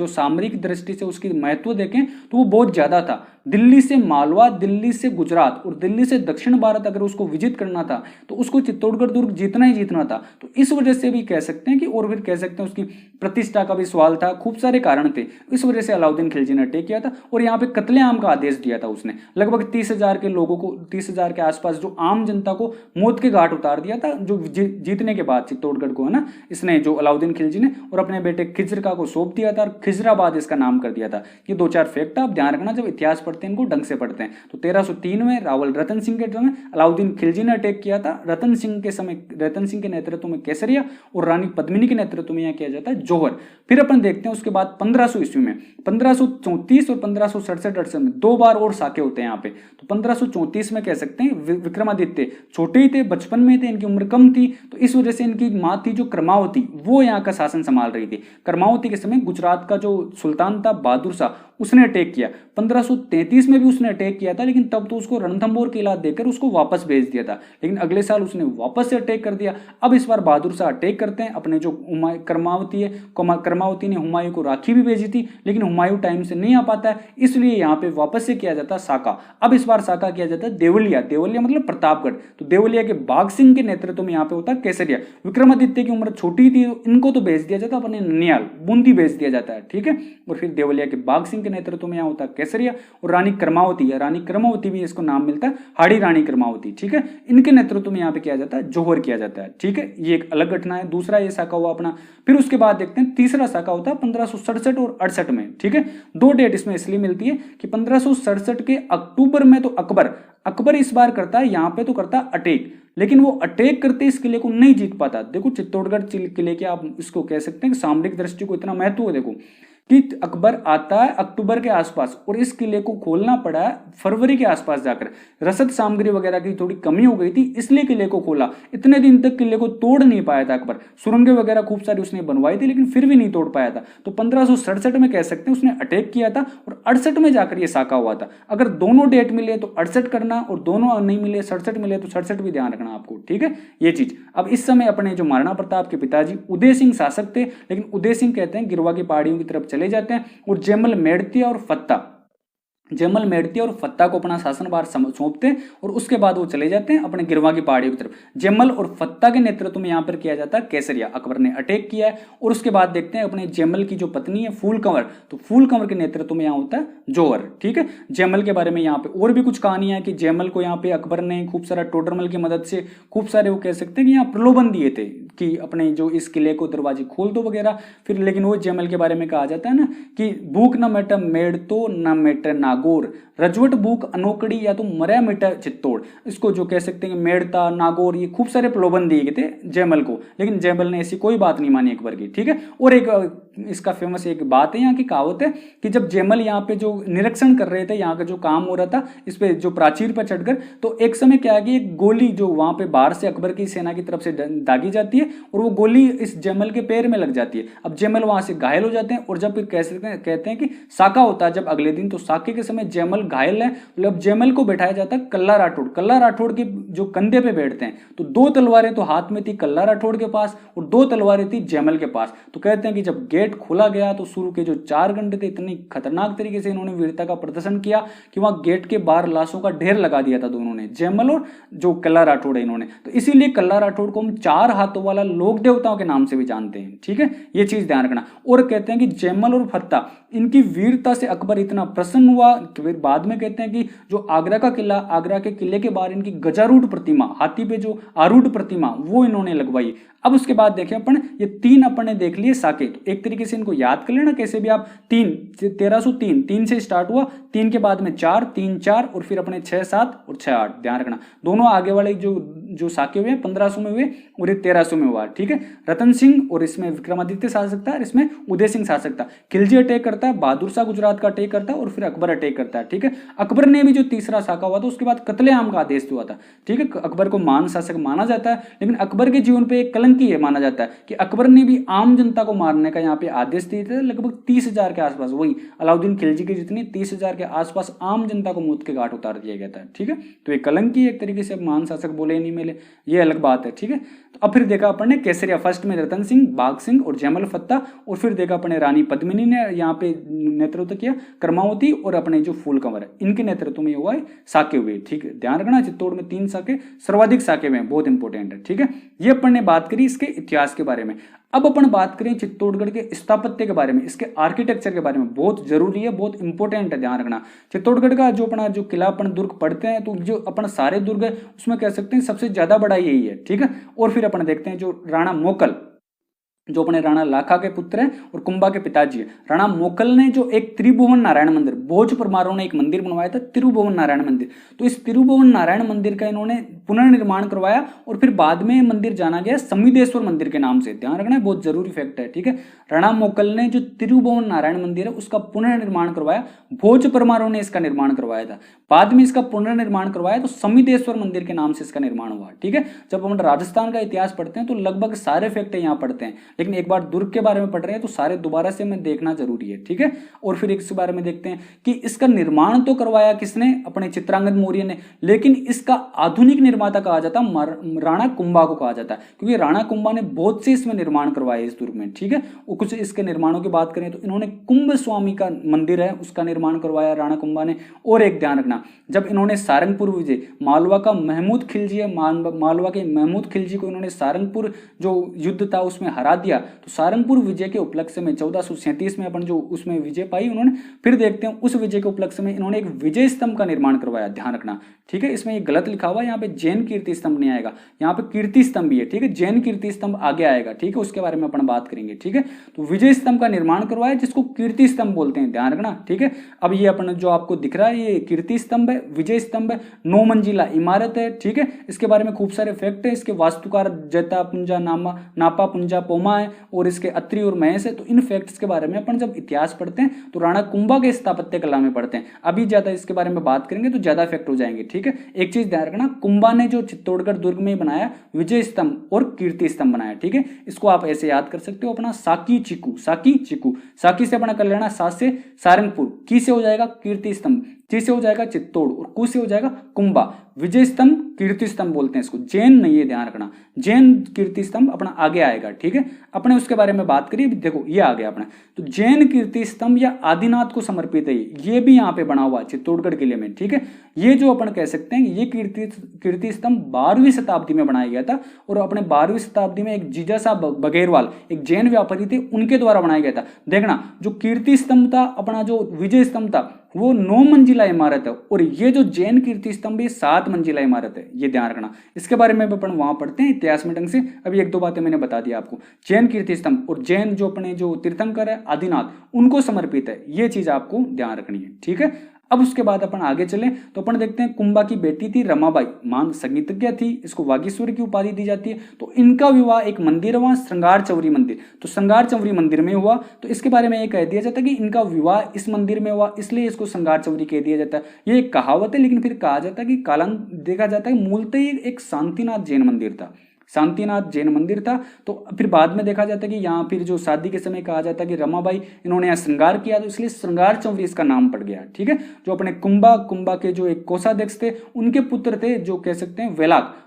सामरिक दृष्टि से उसकी महत्व देखें तो वो बहुत ज्यादा था। दिल्ली से मालवा, दिल्ली से गुजरात और दिल्ली से दक्षिण भारत अगर उसको विजिट करना था तो उसको चित्तौड़गढ़ दुर्ग जीतना ही जीतना था। तो इस वजह से भी कह सकते हैं कि, और फिर कह सकते हैं उसकी प्रतिष्ठा का भी सवाल था, खूब सारे कारण थे। इस वजह से अलाउद्दीन खिलजी ने अटैक किया था और यहाँ पे कत्लेआम का आदेश दिया था उसने। लगभग 30,000 के लोगों को, 30,000 के आसपास जो आम जनता को मौत के घाट उतार दिया था, जो जीतने के बाद चित्तौड़गढ़ को, है ना, इसने जो अलाउद्दीन खिलजी ने, और अपने बेटे खिजरका को सौंप दिया था और खिजराबाद इसका नाम कर दिया था। ये 2-4 फैक्ट आप ध्यान रखना जब इतिहास पढ़ते हैं, इनको ढंग से पढ़ते हैं। तो 1303 में रावल रतन सिंह के समय अलाउद्दीन खिलजी ने अटैक किया था। रतन सिंह के नेतृत्व में केसरिया और रानी पद्मिनी के नेतृत्व में यह किया जाता है जौहर। फिर अपन देखते हैं उसके बाद 1500 ईस्वी में, 1534 और 1567 में 2 बार और साके होते हैं यहाँ पे। तो 1534 में कह सकते हैं विक्रमादित्य छोटे ही थे, बचपन में थे, इनकी उम्र कम थी, तो इस वजह से इनकी माँ थी जो कर्मावती, वो यहाँ का शासन संभाल रही थी। कर्मावती के समय गुजरात का जो सुल्तान था बहादुर शाह, उसने अटैक किया। 1533 में भी उसने अटैक किया था, लेकिन तब तो उसको रणथंभौर किला देकर उसको वापस भेज दिया था। लेकिन अगले साल उसने वापस से अटैक कर दिया। अब इस बार बहादुर शाह अटैक करते हैं। अपने जो कर्मावती ने हुमायूं को राखी भी भेजी थी, लेकिन हुमायूं टाइम से नहीं आ पाता है, इसलिए यहाँ पे वापस से किया जाता है साका। अब इस बार साका किया जाता है देवलिया मतलब प्रतापगढ़। तो देवलिया के बाघ सिंह के नेतृत्व में यहाँ पे होता है केसरिया। विक्रमादित्य की उम्र छोटी थी, इनको तो भेज दिया जाता अपने ननियाल, बूंदी भेज दिया जाता है। ठीक है, और फिर देवलिया के बाघ सिंह के नेतृत्व में यहाँ होता है केसरिया, और रानी कर्मावती भी इसको नाम मिलता है, हाड़ी रानी कर्मावती। ठीक है, इनके नेतृत्व में यहाँ पे किया जाता है जौहर किया जाता है। ठीक है, ये एक अलग घटना है। दूसरा ये साका हुआ अपना। फिर उसके बाद देखते हैं तीसरा साका होता है 1567 और 68 में। ठीक है, 2 डेट इसमें इसलिए मिलती है कि 1567 के अक्टूबर में तो अकबर इस बार करता है, यहाँ पे तो करता है अटैक, लेकिन वो अटैक करते इस किले को नहीं जीत पाता। देखो चित्तौड़गढ़ किले के आप इसको कह सकते हैं कि सामरिक दृष्टि को इतना महत्व है। देखो कि अकबर आता है अक्टूबर के आसपास और इस किले को खोलना पड़ा है फरवरी के आसपास जाकर। रसद सामग्री वगैरह की थोड़ी कमी हो गई थी, इसलिए किले को खोला। इतने दिन तक किले को तोड़ नहीं पाया था अकबर। सुरंगें वगैरह खूब सारी उसने बनवाई थी, लेकिन फिर भी नहीं तोड़ पाया था। तो 1567 में कह सकते हैं उसने अटैक किया था और 68 में जाकर ये साका हुआ था। अगर दोनों डेट मिले तो 68 करना, और दोनों नहीं मिले 67 मिले तो 67 भी ध्यान रखना आपको। ठीक है, ये चीज। अब इस समय अपने जो महाराणा प्रताप के पिताजी उदय सिंह शासक थे, लेकिन उदय सिंह कहते हैं गिरवा की पहाड़ियों की तरफ चले जाते हैं और जैमल मेड़तिया और फत्ता को अपना शासनभार सौंपते हैं और उसके बाद वो चले जाते हैं अपने गिरवा की पहाड़ियों की तरफ। जैमल और फत्ता के नेतृत्व में यहाँ पर किया जाता है केसरिया। अकबर ने अटैक किया है और उसके बाद देखते हैं अपने जैमल की जो पत्नी है फूल कंवर, तो फूल कंवर के नेतृत्व में यहाँ होता है जौहर। ठीक है, जैमल के बारे में यहाँ पे और भी कुछ कहानियां है कि जैमल को यहाँ पे अकबर ने खूब सारा टोडरमल की मदद से खूब सारे वो कह सकते हैं कि यहाँ प्रलोभन दिए थे कि अपने जो इस किले को दरवाजे खोल दो वगैरह। फिर लेकिन वो जैमल के बारे में कहा जाता है ना कि भूख न मेट मेड़ तो न मेट नागौर, रजवट भूख अनोकड़ी या तो मरा मिटा चित्तौड़। इसको जो कह सकते हैं मेड़ता नागौर, ये खूब सारे प्रलोभन दिए गए थे जैमल को, लेकिन जैमल ने ऐसी कोई बात नहीं मानी अकबर की। ठीक है, और एक इसका फेमस एक बात है, यहाँ की कहावत है कि जब जैमल यहाँ पे जो निरीक्षण कर रहे थे, यहाँ का जो काम हो रहा था इस पे जो प्राचीर पर चढ़कर, तो एक समय क्या है कि एक गोली जो वहां पे बाहर से अकबर की सेना की तरफ से दागी जाती है और वो गोली इस जैमल के पैर में लग जाती है। अब जैमल वहां से घायल हो जाते हैं और जब फिर कहते हैं कि साका होता है जब अगले दिन, तो साके के समय जैमल घायल है, मतलब जयमल को बैठाया जाता है कल्ला राठौड़, कल्ला राठौड़ के जो कंधे पे बैठते हैं। तो 2 तलवारें तो हाथ में थी कल्ला राठौड़ के पास और 2 तलवारें थी जयमल के पास। तो कहते हैं कि जब गेट खोला गया तो शुरू के जो 4 घंटे थे इतनी खतरनाक तरीके से इन्होंने वीरता का प्रदर्शन किया कि वहां गेट के बाहर लाशों का ढेर लगा दिया था दोनों ने, जयमल और जो कल्ला राठौड़ है इन्होंने। तो इसीलिए कल्ला राठौड़ को हम 4 हाथों वाला लोक देवताओं के नाम से भी जानते हैं, ठीक है, ये चीज ध्यान रखना। और कहते हैं कि जयमल और फत्ता इनकी वीरता से अकबर इतना प्रसन्न हुआ, फिर बाद में कहते हैं कि जो आगरा का किला, आगरा के किले के बाहर इनकी गजारूढ़ प्रतिमा, हाथी पे जो आरूढ़ प्रतिमा, वो इन्होंने लगवाई। अब उसके बाद देखें अपन, ये 3 अपन ने देख लिए साके, तो एक तरीके से इनको याद कर लेना कैसे भी आप। 1303 3 से स्टार्ट हुआ, 3 के बाद में 4 3 4 और फिर अपने 6 7 और 6 8, ध्यान रखना। दोनों आगे वाले जो साके हुए 1500 में हुए और ये 1300 में हुआ, ठीक है। रतन सिंह और इसमें विक्रमादित्य शासक था और इसमें उदय सिंह शासक था। खिलजी अटैक करता है, बहादुर शाह गुजरात का अटैक करता है और फिर अकबर अटैक करता है, ठीक है। अकबर ने भी जो तीसरा साका हुआ था उसके बाद कत्लेआम का आदेश हुआ था, ठीक है। अकबर को महान शासक माना जाता है, लेकिन अकबर के जीवन पे एक कलंकी है माना जाता है कि अकबर ने भी आम जनता को मारने का यहाँ पे आदेश दिए थे, लगभग 30,000 के आसपास, वही अलाउद्दीन खिलजी की जितनी 30,000 के आसपास आम जनता को मौत के घाट उतार दिया गया था, ठीक है। तो एक कलंकी एक तरीके से, महान शासक बोले नहीं मिले, ये अलग बात है, ठीक है। तो अब फिर देखा अपन ने केसरिया, फर्स्ट में रतन सिंह, बाघ सिंह और जयमल फत्ता, और फिर देखा अपने रानी पद्मिनी ने यहाँ पे नेतृत्व किया, कर्मावती और अपने जो फूल कंवर है इनके नेतृत्व में हुआ है साके हुए, ठीक है। ध्यान रखना चित्तौड़ में 3 साके, सर्वाधिक साके में, बहुत इंपॉर्टेंट है, ठीक है। ये अपन ने बात करी इसके इतिहास के बारे में। अब अपन बात करें चित्तौड़गढ़ के स्थापत्य के बारे में, इसके आर्किटेक्चर के बारे में, बहुत जरूरी है, बहुत इंपॉर्टेंट है, ध्यान रखना। चित्तौड़गढ़ का जो अपना जो किला अपन दुर्ग पढ़ते हैं, तो जो अपन सारे दुर्ग है उसमें कह सकते हैं सबसे ज्यादा बड़ा यही है, ठीक है। और फिर अपन देखते हैं जो राणा मोकल, जो अपने राणा लाखा के पुत्र हैं और कुंभा के पिताजी है, राणा मोकल ने जो एक त्रिभुवन नारायण मंदिर, भोज परमारों ने एक मंदिर बनवाया था त्रिभुवन नारायण मंदिर, तो इस त्रिभुवन नारायण मंदिर का इन्होंने पुनर्निर्माण करवाया और फिर बाद में मंदिर जाना गया समिदेश्वर मंदिर के नाम से, ध्यान रखना है, बहुत जरूरी फैक्ट है, ठीक है। राणा मोकल ने जो त्रिभुवन नारायण मंदिर है उसका पुनर्निर्माण करवाया, भोज परमारों ने इसका निर्माण करवाया था, बाद में इसका पुनर्निर्माण करवाया तो समिदेश्वर मंदिर के नाम से इसका निर्माण हुआ, ठीक है। जब हम राजस्थान का इतिहास पढ़ते हैं तो लगभग सारे फैक्ट यहाँ पढ़ते हैं, लेकिन एक बार दुर्ग के बारे में पढ़ रहे हैं तो सारे दोबारा से हमें देखना जरूरी है, ठीक है। और फिर इस बारे में देखते हैं कि इसका निर्माण तो करवाया किसने, अपने चित्रांगद मौर्य ने, लेकिन इसका आधुनिक निर्माता कहा जाता राणा कुंभा को कहा जाता है, क्योंकि राणा कुंभा ने बहुत से इसमें निर्माण करवाए इस दुर्ग में, ठीक है। और कुछ इसके निर्माणों की बात करें तो इन्होंने कुंभ स्वामी का मंदिर है उसका निर्माण करवाया राणा कुंभा ने। और एक ध्यान रखना, जब इन्होंने सारंगपुर विजय, मालवा का महमूद खिलजी है, मालवा के महमूद खिलजी को इन्होंने सारंगपुर जो युद्ध था उसमें हरा दिया, तो सारंगपुर विजय के उपलक्ष्य में 1437 में अपन जो उसमें विजय पाई उन्होंने, फिर देखते हैं उस विजय के उपलक्ष्य में इन्होंने एक विजय स्तंभ का निर्माण करवाया, ध्यान रखना, ठीक है। इसमें ये गलत लिखा हुआ है, यहाँ पे जैन कीर्ति स्तंभ नहीं आएगा, यहाँ पे कीर्ति स्तंभ भी है, ठीक है, जैन कीर्ति स्तंभ आगे आएगा, ठीक है, उसके बारे में अपन बात करेंगे, ठीक है। तो विजय स्तंभ का निर्माण करवाया जिसको कीर्ति स्तंभ बोलते हैं, ध्यान रखना, ठीक है। अब ये अपन जो आपको दिख रहा है ये कीर्ति स्तंभ है, विजय स्तंभ है, 9 मंजिला इमारत है, ठीक है। इसके बारे में खूब सारे फैक्ट है, इसके वास्तुकार जता पुंजा नापा पुंजा पोमा है और इसके अत्रि और महेश है। तो इन फैक्ट्स के बारे में अपन जब इतिहास पढ़ते हैं तो राणा कुंभा के स्थापत्य कला में पढ़ते हैं, अभी ज्यादा इसके बारे में बात करेंगे तो ज्यादा फैक्ट हो जाएंगे, ठीक है। एक चीज ध्यान रखना, कुंभा ने जो चित्तौड़गढ़ दुर्ग में बनाया विजय स्तंभ और कीर्ति स्तंभ बनाया, ठीक है। इसको आप ऐसे याद कर सकते हो अपना साकी चिकू, साकी चिकू, साकी से अपना कर लेना, सा से सारंगपुर, की से हो जाएगा कीर्ति स्तंभ, ची से हो जाएगा चित्तौड़ और कु से हो जाएगा कुंभा। विजय स्तंभ कीर्ति स्तंभ बोलते हैं इसको, जैन नहीं है, ध्यान रखना, जैन कीर्ति स्तंभ अपना आगे आएगा, ठीक है। अपने उसके बारे में बात करिए, देखो ये आ गया अपना, तो जैन कीर्ति स्तंभ या आदिनाथ को समर्पित है, ये भी यहाँ पे बना हुआ है चित्तौड़गढ़ किले में, ठीक है। ये जो अपन कह सकते हैं ये कीर्ति स्तंभ 12वीं शताब्दी में बनाया गया था और अपने 12वीं शताब्दी में एक जीजा साहब बघेरवाल एक जैन व्यापारी थे, उनके द्वारा बनाया गया था। देखना जो कीर्ति स्तंभ था, अपना जो विजय स्तंभ था वो 9 मंजिला इमारत है और ये जो जैन कीर्ति स्तंभ है 7 मंजिला इमारत है, ये ध्यान रखना। इसके बारे में अपन वहां पढ़ते हैं इतिहास में ढंग से, अभी 1-2 बातें मैंने बता दी आपको। जैन कीर्ति स्तंभ और जैन जो अपने जो तीर्थंकर है आदिनाथ उनको समर्पित है, ये चीज आपको ध्यान रखनी है, ठीक है। अब उसके बाद अपन आगे चलें तो अपन देखते हैं कुंभा की बेटी थी रमाबाई, महान संगीतज्ञ थी, इसको वागीश्वरी की उपाधि दी जाती है। तो इनका विवाह एक मंदिर है वहां श्रृंगार चौरी मंदिर, तो श्रृंगार चौरी मंदिर में हुआ। तो इसके बारे में ये कह दिया जाता है कि इनका विवाह इस मंदिर में हुआ, इसलिए इसको श्रृंगार चौरी कह दिया जाता है। ये एक कहावत है, लेकिन फिर कहा जाता है कि कालांतर देखा जाता है मूलतः ही एक शांतिनाथ जैन मंदिर था। शांतिनाथ जैन मंदिर था। तो फिर बाद में देखा जाता है कि यहाँ फिर जो शादी के समय कहा जाता है कि रमाबाई इन्होंने यहाँ श्रृंगार किया, तो इसलिए श्रृंगार चौरी इसका नाम पड़ गया। ठीक है, जो अपने कुंभा के जो एक कोषाध्यक्ष थे उनके पुत्र थे, जो कह सकते हैं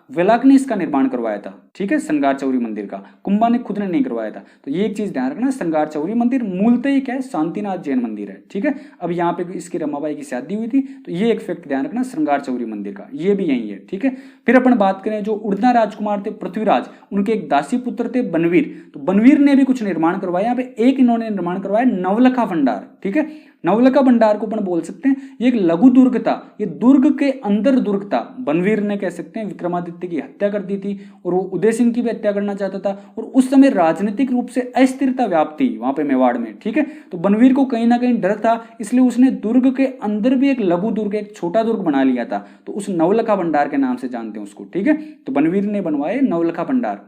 वेलाक ने इसका निर्माण करवाया था। ठीक है, श्रृंगार चौरी मंदिर का कुंभा ने खुद ने नहीं करवाया था। तो ये एक चीज ध्यान रखना, श्रृंगार चौरी मंदिर मूलतः ही क्या है, शांतिनाथ जैन मंदिर है। ठीक है, अब यहाँ पे इसकी रमाबाई की शादी हुई थी, तो ये एक फैक्ट ध्यान रखना श्रृंगार चौरी मंदिर का, ये भी यही है। ठीक है, फिर अपन बात करें जो उड़ना राजकुमार थे पृथ्वीराज, उनके एक दासी पुत्र थे बनवीर, तो बनवीर ने भी कुछ निर्माण करवाया। यहाँ पे एक इन्होंने निर्माण करवाया नवलखा भंडार। ठीक है, नवलखा भंडार को अपन बोल सकते हैं ये एक लघु दुर्ग था, ये दुर्ग के अंदर दुर्ग था। बनवीर ने कह सकते हैं विक्रमादित्य की हत्या कर दी थी और वो उदय सिंह की भी हत्या करना चाहता था, और उस समय राजनीतिक रूप से अस्थिरता व्याप्त थी वहां पे मेवाड़ में। ठीक है, तो बनवीर को कहीं ना कहीं डर था, इसलिए उसने दुर्ग के अंदर भी एक लघु दुर्ग, एक छोटा दुर्ग बना लिया था, तो उस नवलखा भंडार के नाम से जानते हैं उसको। ठीक है, तो बनवीर ने बनवाए नवलखा भंडार।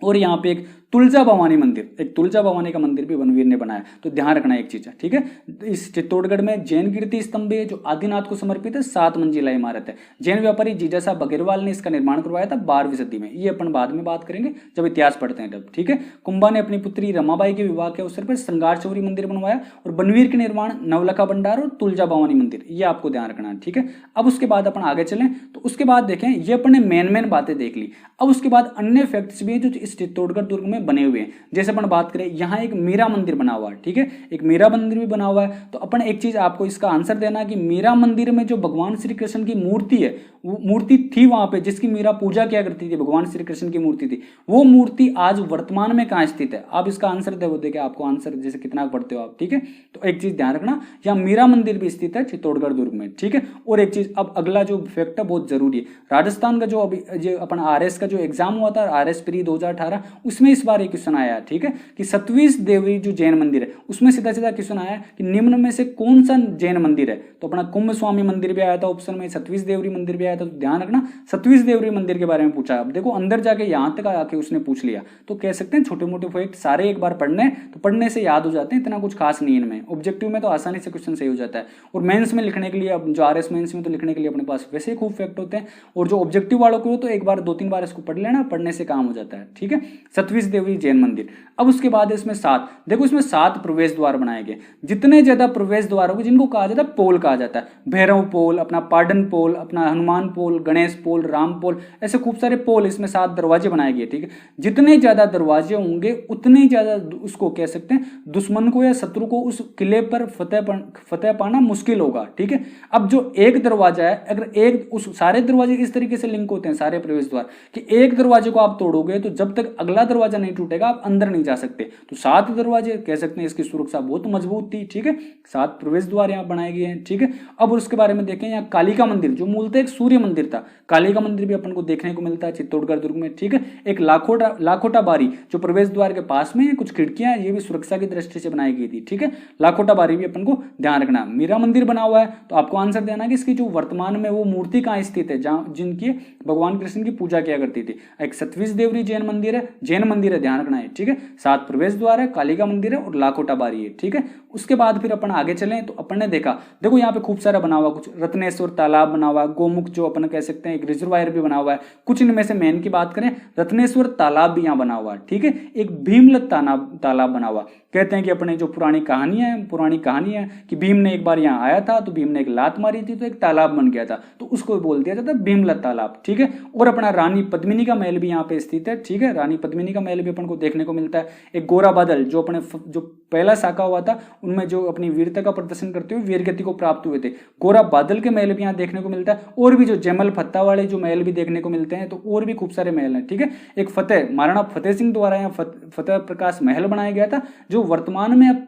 और यहाँ पे एक तुलजा भवानी मंदिर, एक तुलजा भवानी का मंदिर भी बनवीर ने बनाया, तो ध्यान रखना एक चीज है। ठीक है, इस चित्तौड़गढ़ में जैन कीर्ति स्तंभ है जो आदिनाथ को समर्पित है, 7 मंजिला इमारत है। जैन व्यापारी जीजासाहब बघेलवाल ने इसका निर्माण करवाया था 12वीं सदी में, ये अपन बाद में बात करेंगे जब इतिहास पढ़ते हैं तब। ठीक है, कुंभा ने अपनी पुत्री रमाबाई के विवाह के अवसर पर श्रृंगार चौरी मंदिर बनवाया, और बनवीर के निर्माण नवलखा भंडार और तुलजा भवानी मंदिर, ये आपको ध्यान रखना है। ठीक है, अब उसके बाद अपन आगे चलें, तो उसके बाद देखें, ये अपने मेन बातें देख ली। अब उसके बाद अन्य फैक्ट्स भी हैं जो इस चित्तौड़गढ़ दुर्ग में बने हुए हैं। जैसे अपन बात करें, यहाँ एक मीरा मंदिर बना हुआ है। ठीक है, एक मीरा मंदिर भी बना हुआ है। तो अपन एक चीज आपको इसका आंसर देना कि मीरा मंदिर में जो भगवान श्री कृष्ण की मूर्ति है, वो मूर्ति थी वहां पे जिसकी मीरा पूजा किया करती थी, भगवान श्री कृष्ण की मूर्ति थी, वो मूर्ति आज वर्तमान में कहाँ स्थित है? आप इसका आंसर देंगे, आपको आंसर जैसे कितना पढ़ते हो आप। ठीक है, तो एक चीज ध्यान रखना, यहाँ मीरा मंदिर भी स्थित है चित्तौड़गढ़ दुर्ग में। ठीक है, और एक चीज, अब अगला जो फैक्ट है बहुत जरूरी है, राजस्थान का जो अभी जो अपन RS का जो एग्जाम हुआ था, RS प्री 2018, उसमें इस बार एक क्वेश्चन आया। ठीक है, कि 27 देवरी जो जैन मंदिर है उसमें सीधा सीधा क्वेश्चन आया कि निम्न में से कौन सा जैन मंदिर है? तो अपना कुंभ स्वामी मंदिर भी आया था ऑप्शन में, 27 देवरी मंदिर भी आया था। तो ध्यान रखना 27 देवरी मंदिर के बारे में पूछा। अब देखो अंदर जाके यहां तक आके उसने पूछ लिया, तो कह सकते हैं छोटे मोटे फैक्ट सारे एक बार पढ़ने, तो पढ़ने से याद हो जाते हैं, इतना कुछ खास नहीं इनमें। ऑब्जेक्टिव में तो आसानी से क्वेश्चन सही हो जाता है, और मेंस में लिखने के लिए, अब जो RS मेंस में तो लिखने के लिए अपने पास वैसे ही खूब फैक्ट होते हैं, और जो ऑब्जेक्टिव वालों को तो एक बार 2-3 बार इसको पढ़ लेना, पढ़ने से काम हो जाता है। ठीक है, 27 देवरी जैन मंदिर। अब उसके बाद इसमें 7, देखो इसमें 7 प्रवेश द्वार बनाए गए। जितने ज्यादा प्रवेश द्वार होंगे, जिनको कहा जाता है पोल कहा जाता है, भैरव पोल, अपना पार्डन पोल, अपना हनुमान पोल, गणेश पोल, राम पोल, ऐसे खूब सारे पोल, इसमें 7 दरवाजे बनाए गए। ठीक है, जितने ज्यादा दरवाजे होंगे उतने ज्यादा उसको कह सकते हैं दुश्मन को या शत्रु को उस किले पर फतेह पाना मुश्किल होगा। ठीक है, अब जो एक दरवाजा है, अगर एक उस सारे दरवाजे इस तरीके से लिंक होते हैं, सारे प्रवेश द्वार, कि एक दरवाजे को आप तोड़ोगे तो जब तक अगला दरवाजा नहीं टूटेगा आप अंदर नहीं जा सकते। तो 7 दरवाजे कह सकते हैं, इसकी सुरक्षा बहुत मजबूत थी। ठीक है, 7 प्रवेश द्वार यहाँ बनाए गए हैं। ठीक है, अब उसके बारे में देखें, यहाँ कालिका मंदिर जो मूलतः एक सूर्य मंदिर था, कालिका मंदिर भी अपन को देखने को मिलता है चित्तौड़गढ़ दुर्ग में। ठीक है, एक लाखोटा बारी जो प्रवेश द्वार के पास में है, कुछ खिड़कियां, ये भी सुरक्षा की दृष्टि से बनाई गई थी। ठीक है, लाखोटा बारी भी अपन को ध्यान रखना। मीरा मंदिर बना हुआ है, तो आपको आंसर देना कि इसकी जो वर्तमान में वो मूर्ति कहाँ स्थित है, जहां जिनकी भगवान कृष्ण की पूजा किया करती थी। एक 27 देवरी जैन मंदिर है, ध्यान रखना है। ठीक है, 7 प्रवेश द्वार है, कालिका मंदिर है और लाखोटा बारी है। ठीक है, उसके बाद फिर अपन आगे चलें, तो अपन ने देखा, देखो यहाँ पे खूब सारा बना हुआ, कुछ रत्नेश्वर तालाब बना हुआ है, गोमुख जो अपन कह सकते हैं एक रिजर्वायर भी बना हुआ है। कुछ इनमें से मेन की बात करें, रत्नेश्वर तालाब भी यहाँ बना हुआ है। ठीक है, एक भीमलत तालाब बना हुआ। कहते हैं कि अपने जो पुरानी कहानी है कि भीम ने एक बार यहाँ आया था, तो भीम ने एक लात मारी थी, तो एक तालाब बन गया था, तो उसको बोल दिया जाता है भीमलत तालाब। ठीक है, और अपना रानी पद्मिनी का महल भी यहाँ पे स्थित है। ठीक है, रानी पद्मिनी का महल भी अपन को देखने को मिलता है। एक गोरा बादल जो अपने जो पहला शाखा हुआ था, उनमें जो अपनी वीरता का प्रदर्शन करते हुए वीरगति को प्राप्त हुए थे, गोरा बादल के महल भी यहाँ देखने को मिलता है। और भी जो जमल फत्ता वाले जो महल भी देखने को मिलते हैं, तो और भी खूब सारे महल हैं। ठीक है, एक महाराणा फतेह सिंह द्वारा यहाँ फतेह प्रकाश महल बनाया गया था, जो वर्तमान में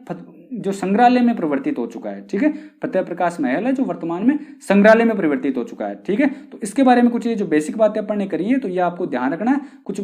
जो संग्रहालय में परिवर्तित हो चुका है। ठीक है, फतेह प्रकाश महल है जो वर्तमान में संग्रहालय में परिवर्तित हो चुका है। ठीक है, तो इसके बारे में कुछ ये जो बेसिक बातें अपन ने करी है, तो ये आपको ध्यान रखना है। कुछ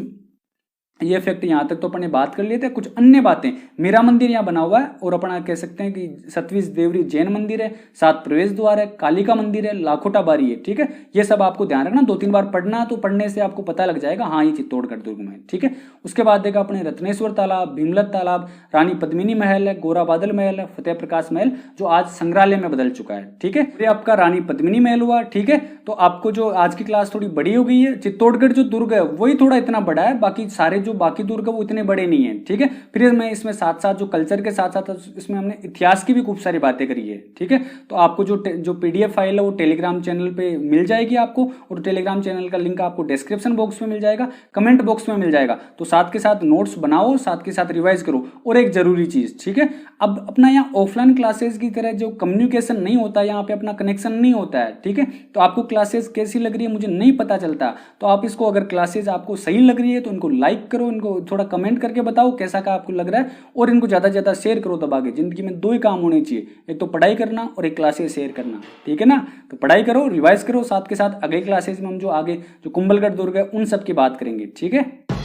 ये फैक्ट यहाँ तक तो अपने बात कर लिए थे। कुछ अन्य बातें, मीरा मंदिर यहाँ बना हुआ है और अपना कह सकते हैं कि सतवीस देवरी जैन मंदिर है, 7 प्रवेश द्वार है, कालिका मंदिर है, लाखोटा बारी है। ठीक है, ये सब आपको ध्यान रखना, 2-3 बार पढ़ना, तो पढ़ने से आपको पता लग जाएगा हाँ ये चित्तौड़गढ़ दुर्ग में। ठीक है, उसके बाद देखा अपने रत्नेश्वर तालाब, भीमलत तालाब, रानी पद्मिनी महल है, गोरा बादल महल है, फतेह प्रकाश महल जो आज संग्रहालय में बदल चुका है। ठीक है, ये आपका रानी पद्मिनी महल हुआ। ठीक है, तो आपको जो आज की क्लास थोड़ी बड़ी हो गई है, चित्तौड़गढ़ जो दुर्ग है वही थोड़ा इतना बड़ा है, बाकी सारे जो बाकी दुर्ग है वो इतने बड़े नहीं है। ठीक है, फिर मैं इसमें साथ साथ जो कल्चर के साथ साथ इसमें हमने इतिहास की भी खूब सारी बातें करी है। ठीक है, तो आपको जो पीडीएफ फाइल है वो टेलीग्राम चैनल पे मिल जाएगी आपको, और टेलीग्राम चैनल का लिंक आपको डिस्क्रिप्शन बॉक्स में मिल जाएगा, कमेंट बॉक्स में मिल जाएगा। तो साथ के साथ नोट्स बनाओ, साथ के साथ रिवाइज करो। और एक जरूरी चीज, ठीक है, अब अपना यहाँ ऑफलाइन क्लासेस की तरह जो कम्युनिकेशन नहीं होता, यहाँ पे अपना कनेक्शन नहीं होता है। ठीक है, तो आपको क्लासेस कैसी लग रही है मुझे नहीं पता चलता, तो आप इसको अगर क्लासेस आपको सही लग रही है तो इनको लाइक करो, इनको थोड़ा कमेंट करके बताओ कैसा का आपको लग रहा है, और इनको ज़्यादा से ज़्यादा शेयर करो दबा के। जिंदगी में 2 ही काम होने चाहिए, एक तो पढ़ाई करना और एक क्लासेस शेयर करना। ठीक है ना, तो पढ़ाई करो, रिवाइज करो, साथ के साथ अगले क्लासेस में हम जो आगे जो कुंभलगढ़ दुर्ग है उन सब की बात करेंगे। ठीक है।